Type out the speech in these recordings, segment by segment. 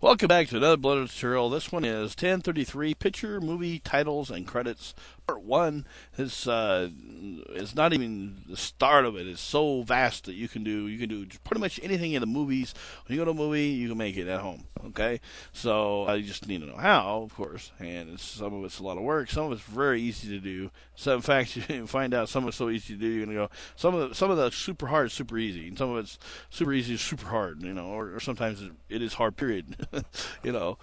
Welcome back to another Blooded tutorial. This one is 1033 Picture, Movie, Titles, and Credits. Part 1 is not even the start of it. It's so vast that you can do pretty much anything in the movies. When you go to a movie, you can make it at home. Okay? So you just need to know how, of course. And some of it's a lot of work. Some of it's very easy to do. So in fact, you find out some of it's so easy to do, you're going to go, some of the super hard is super easy. And some of it's super easy is super hard, or sometimes it is hard, period. Or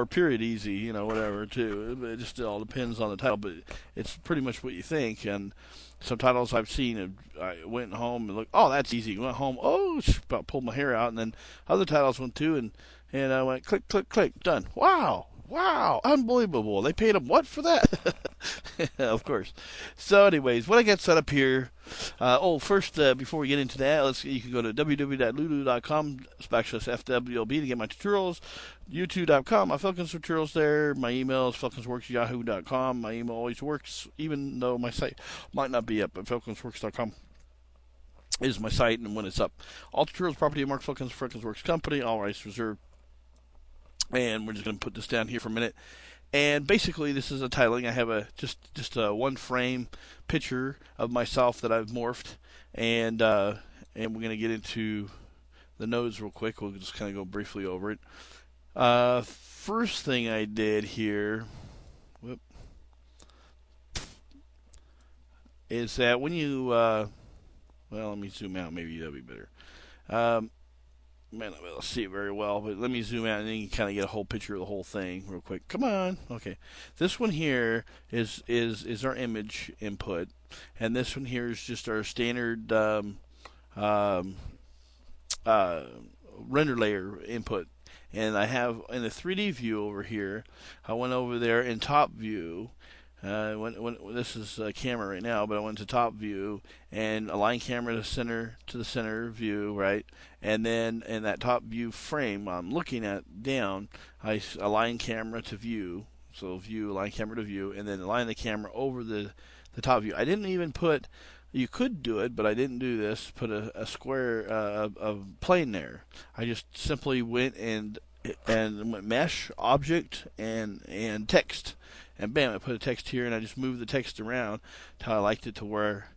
period easy, whatever too. It just all depends on the title, but it's pretty much what you think. And some titles I've seen, I went home and looked, oh, that's easy. Went home, oh, about pulled my hair out, and then other titles went too, and I went click, click, click, done. Wow, unbelievable. They paid him what for that? Of course. So anyways, what I got set up here, first, before we get into that, you can go to www.lulu.com/FWLB to get my tutorials, youtube.com, my Falcons tutorials there, my email is falconsworks@yahoo.com. My email always works, even though my site might not be up, but falconsworks.com is my site, and when it's up. All tutorials, property of Mark Falcons, Falcons Works Company, all rights reserved. And we're just going to put this down here for a minute. And basically, this is a titling. I have just a one frame picture of myself that I've morphed, and we're going to get into the nodes real quick. We'll just kind of go briefly over it. First thing I did here, is that when you let me zoom out. Maybe that'll be better. Man, I don't see it very well, but let me zoom out and then you can kind of get a whole picture of the whole thing real quick. Come on. Okay. This one here is our image input, and this one here is just our standard render layer input. And I have in the 3D view over here, I went over there in top view. When this is a camera right now, but I went to top view and align camera to the center view, right? And then in that top view frame I'm looking at down, I align camera to view. So view, align camera to view, and then align the camera over the top view. I didn't even put, you could do it, but I didn't do this, put a square, a plane there. I just simply went and went mesh, object, and text. And bam, I put a text here, and I just moved the text around until I liked it to where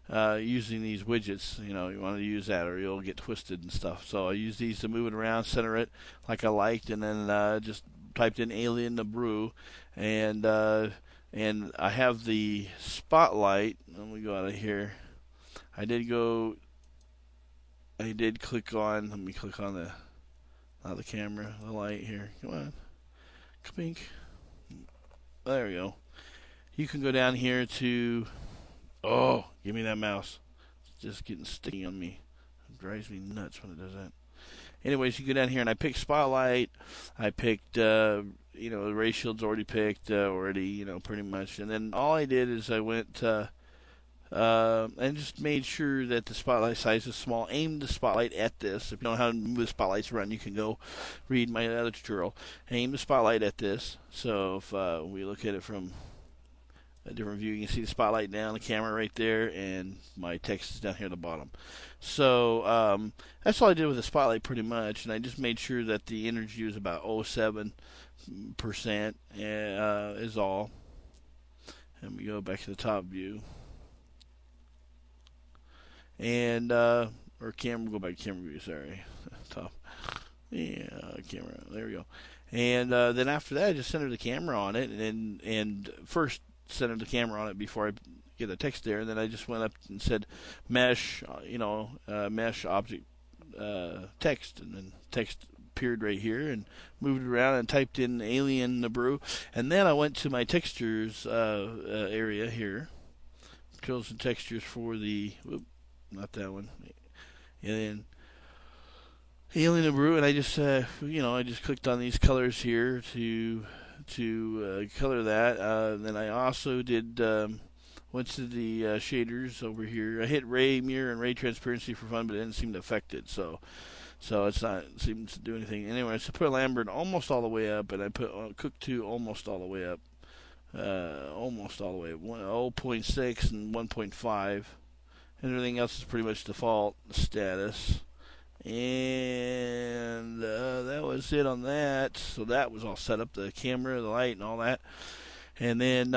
using these widgets, you want to use that or you'll get twisted and stuff. So I used these to move it around, center it like I liked, and then just typed in Alien the Brew, and I have the spotlight. Let me go out of here. Let me click on the camera, the light here. Come on. Pink. There we go. You can go down here to, give me that mouse. It's just getting sticky on me. It drives me nuts when it does that. Anyways, you go down here and I picked Spotlight. I picked, the ray shield's already picked, pretty much. And then all I did is I went, and just made sure that the spotlight size is small. Aimed the spotlight at this. If you don't know how to move the spotlights around, you can go read my other tutorial. Aim the spotlight at this. So if we look at it from a different view, you can see the spotlight down, the camera right there, and my text is down here at the bottom. So that's all I did with the spotlight pretty much, and I just made sure that the energy was about 0.7% is all. And we go back to the top view. And or camera, go back to camera view, sorry. Top. Yeah, camera. There we go. And then after that, I just centered the camera on it, and first centered the camera on it before I get the text there, and then I just went up and said mesh, mesh object text, and then text appeared right here, and moved it around and typed in Alien the Brew, and then I went to my textures area here, chose some textures for the. Not that one. Alien the Brew, and I just I just clicked on these colors here to color that. Then I also did went to the shaders over here. I hit ray mirror and ray transparency for fun, but it didn't seem to affect it. So it's not seems to do anything. Anyway, so I put Lambert almost all the way up, and I put Cook 2 almost all the way up. Almost all the way up. 0.6 and 1.5. Everything else is pretty much default status. And that was it on that. So that was all set up, the camera, the light, and all that. And then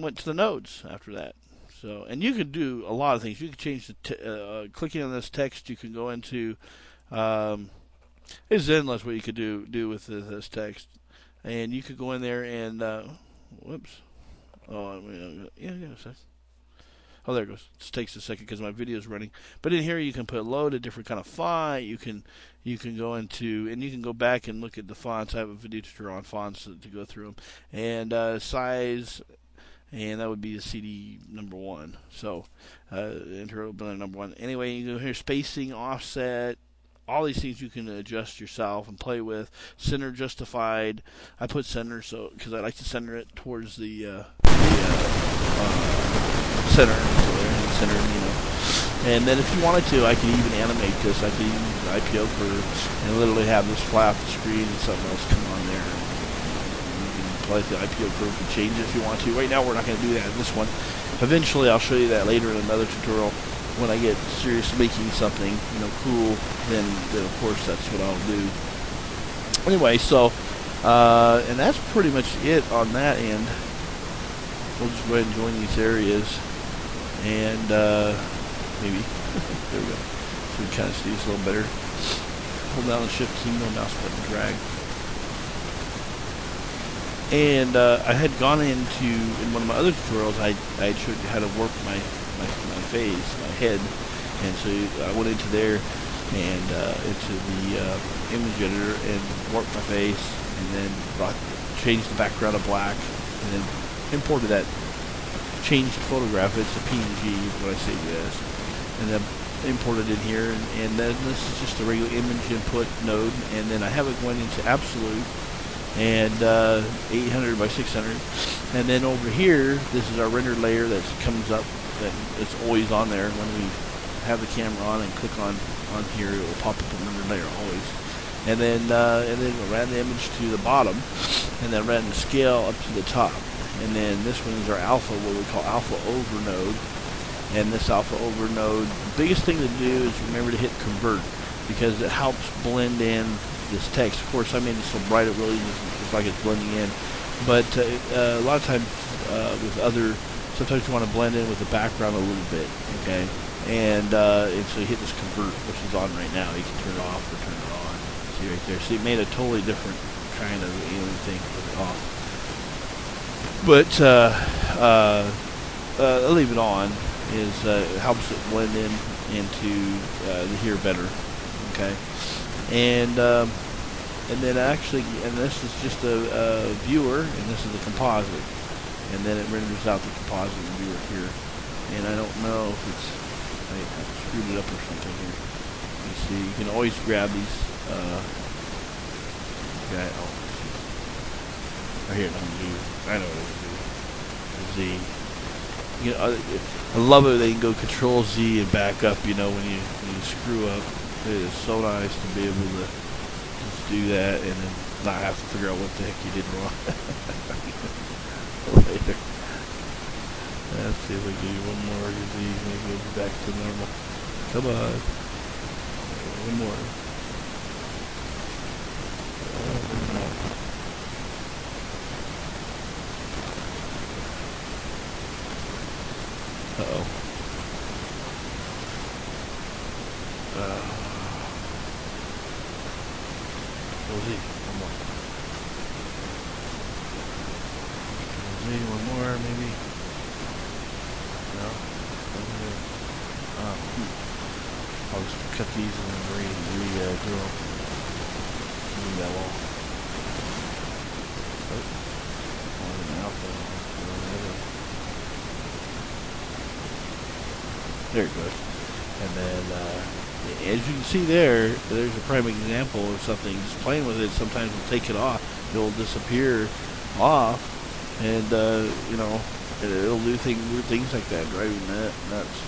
went to the nodes after that. So, and you could do a lot of things. You could change the clicking on this text. You can go into it's endless what you could do with this text, and you could go in there and whoops. Oh, yeah, a sec. Oh, there it goes. It takes a second because my video is running. But in here, you can put load a different kind of font. You can go into, and you can go back and look at the fonts. I have a video tutorial on fonts to go through them, and size. And that would be the CD number 1. So, enter open number 1. Anyway, you go here, spacing, offset, all these things you can adjust yourself and play with. Center justified. I put center so because I like to center it towards the center. So there, center, And then if you wanted to, I could even animate this. I could even use the IPO curve and literally have this fly off the screen and something else come on there. Like the IPO curve to change it if you want to. Right now we're not going to do that in this one. Eventually I'll show you that later in another tutorial when I get serious making something cool. Then of course that's what I'll do. Anyway, so and that's pretty much it on that end. We'll just go ahead and join these areas and maybe there we go. So we can kind of see this a little better. Hold down the shift key, no mouse button drag. And I had gone into, in one of my other tutorials, I had showed you how to work my face, my head. And so I went into there and into the image editor and worked my face, and then changed the background to black, and then imported that changed photograph. It's a PNG, what I say this, and then imported in here. And then this is just a regular image input node, and then I have it going into absolute. And 800 by 600, and then over here this is our render layer that comes up, that it's always on there when we have the camera on and click on here. It will pop up a render layer always, and then we'll ran the image to the bottom, and then ran the scale up to the top, and then this one is our alpha, what we call alpha over node. And this alpha over node, the biggest thing to do is remember to hit convert, because it helps blend in this text. Of course, I made it so bright it really looks like it's blending in, but a lot of times sometimes you want to blend in with the background a little bit, okay? And so you hit this convert, which is on right now. You can turn it off or turn it on. See right there. See, it made a totally different kind of alien thing with it off. But I'll leave it on. It helps it blend in into here better, okay? And then actually, and this is just a viewer, and this is a composite, and then it renders out the composite viewer here. And I don't know if I screwed it up or something here. You see, you can always grab these. Right here, I know what it is. Z. I love it. They can go Control Z and back up. When you screw up. It is so nice to be able to just do that and then not have to figure out what the heck you did wrong later. Let's see if we can do one more of these. Maybe we'll be back to normal. Come on. One more. Uh-oh. One more. One more, maybe. No. I'll just cut these and then redo them. Move that wall. There it goes. And then, as you can see there's a prime example of something. Just playing with it, sometimes we'll take it off. It'll disappear off, and it'll do weird things like that, driving that nuts.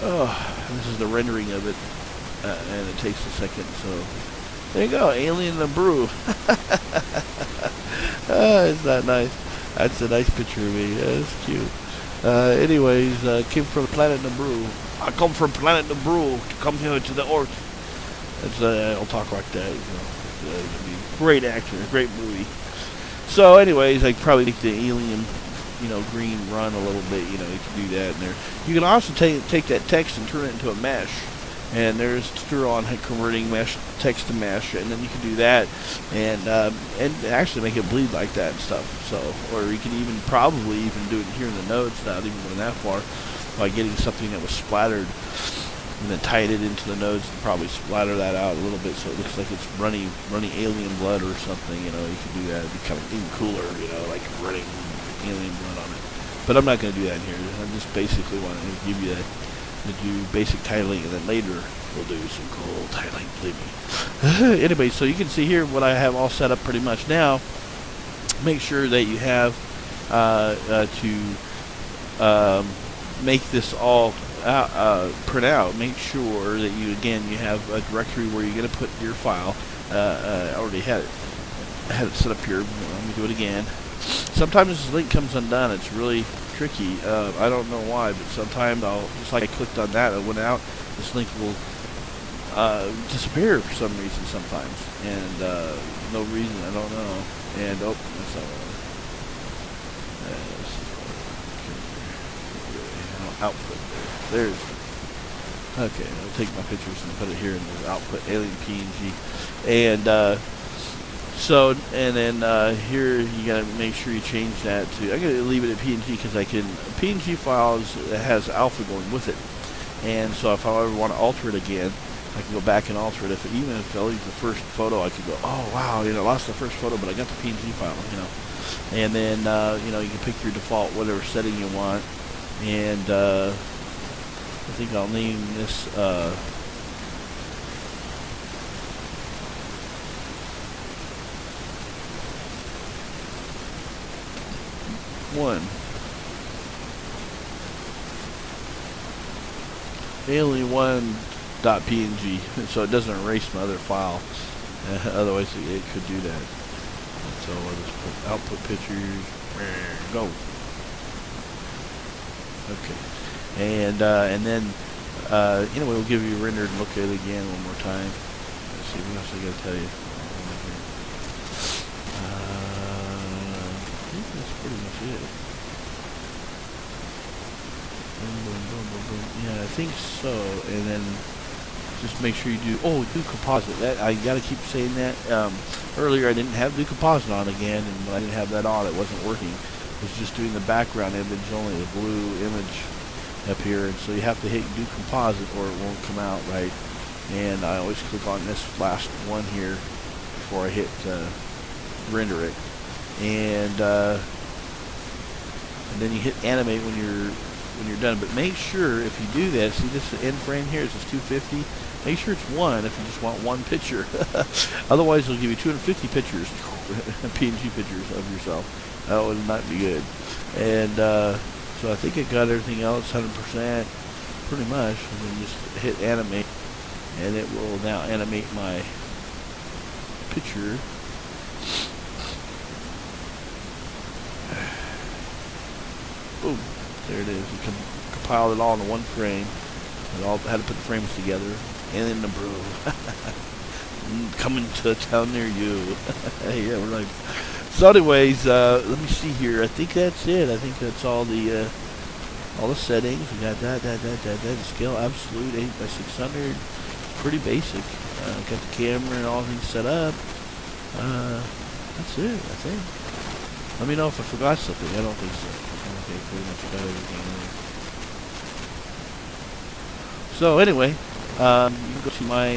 Oh, this is the rendering of it, and it takes a second. So there you go, Alien the Brew. Isn't that nice? That's a nice picture of me. That's cute. Anyways, came from Planet Naboo. I come from planet Nabru to come here to the Earth. I'll talk like that. Great actor, great movie. So, anyways, I probably make the alien, green run a little bit. You can do that in there. You can also take that text and turn it into a mesh. And there's tutorial on converting mesh text to mesh, and then you can do that, and actually make it bleed like that and stuff. So, or you can probably even do it here in the nodes, not even going that far, by getting something that was splattered, and then tied it into the nodes and probably splatter that out a little bit so it looks like it's running alien blood or something. You can do that. It'd be kind of even cooler, like running alien blood on it. But I'm not going to do that here. I just basically want to give you that. To do basic titling, and then later we'll do some cool titling, believe me. Anyway, so you can see here what I have all set up pretty much now. Make sure that you have to make this all print out. Make sure that you have a directory where you're going to put your file. I already had it set up here. Let me do it again. Sometimes this link comes undone. It's really tricky. I don't know why, but sometimes just like I clicked on that, it went out. This link will disappear for some reason sometimes, and no reason, I don't know. And that's not output. There's okay. I'll take my pictures and put it here in the output alien PNG, and so, and then here you gotta make sure you change that to, I'm gonna leave it at PNG because PNG files has alpha going with it. And so if I ever want to alter it again, I can go back and alter it. Even if I leave the first photo, I could go, oh wow, I lost the first photo, but I got the PNG file, And then, you can pick your default, whatever setting you want. And I think I'll name this, alien1.png, so it doesn't erase my other file. Otherwise it could do that. So I'll just put output pictures, go. Okay, and then anyway, we'll give you a rendered look at it again one more time. Let's see what else I gotta tell you. I think that's pretty much it. Boom, boom, boom, boom, boom. Yeah, I think so. And then just make sure you do composite. That I gotta keep saying that. Earlier I didn't have do composite on again, and when I didn't have that on, it wasn't working. It was just doing the background image only, the blue image up here, and so you have to hit do composite or it won't come out right. And I always click on this last one here before I hit render it, and then you hit animate when you're done. But make sure if you do that, see this end frame here is 250. Make sure it's 1 if you just want one picture. Otherwise, it'll give you 250 pictures, PNG pictures of yourself. That would not be good. And so I think I got everything else 100%, pretty much. And then just hit animate, and it will now animate my picture. Boom. There it is. You can compile it all into one frame. And all how to put the frames together. And in the brew. Coming to a town near you. Yeah, we're like. So, anyways, let me see here. I think that's it. I think that's all the settings. We got that. The scale absolute 8x600. Pretty basic. Got the camera and all things set up. That's it. I think. Let me know if I forgot something. I don't think so. Okay, pretty much got everything in. So anyway, you can go to my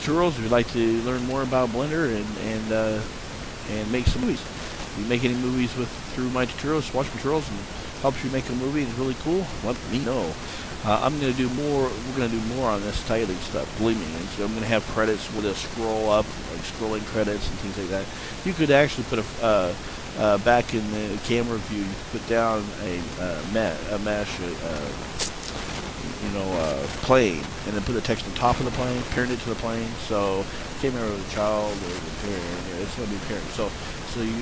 tutorials if you'd like to learn more about Blender and make some movies. If you make any movies through my tutorials, watch tutorials, and helps you make a movie, and it's really cool, let me know. I'm going to do more. We're going to do more on this titling stuff. Believe me. And so I'm going to have credits where they'll scroll up, like scrolling credits and things like that. You could actually put back in the camera view, you put down a mesh, plane, and then put the text on top of the plane, parent it to the plane. So I can't remember the child or the parent. It's going to be parent. So the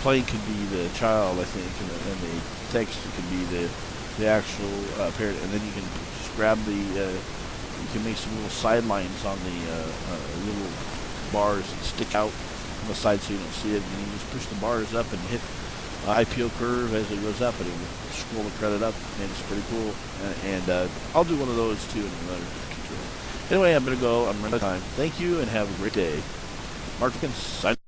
plane could be the child, I think, and the text could be the the actual parrot, and then you can just grab the. You can make some little sidelines on the little bars that stick out on the side so you don't see it, and you just push the bars up and hit IPO curve as it goes up, and it will scroll the credit up, and it's pretty cool. And I'll do one of those too in another tutorial. Anyway, I'm going to go. I'm running out of time. Thank you, and have a great day. Mark Dickens, signing.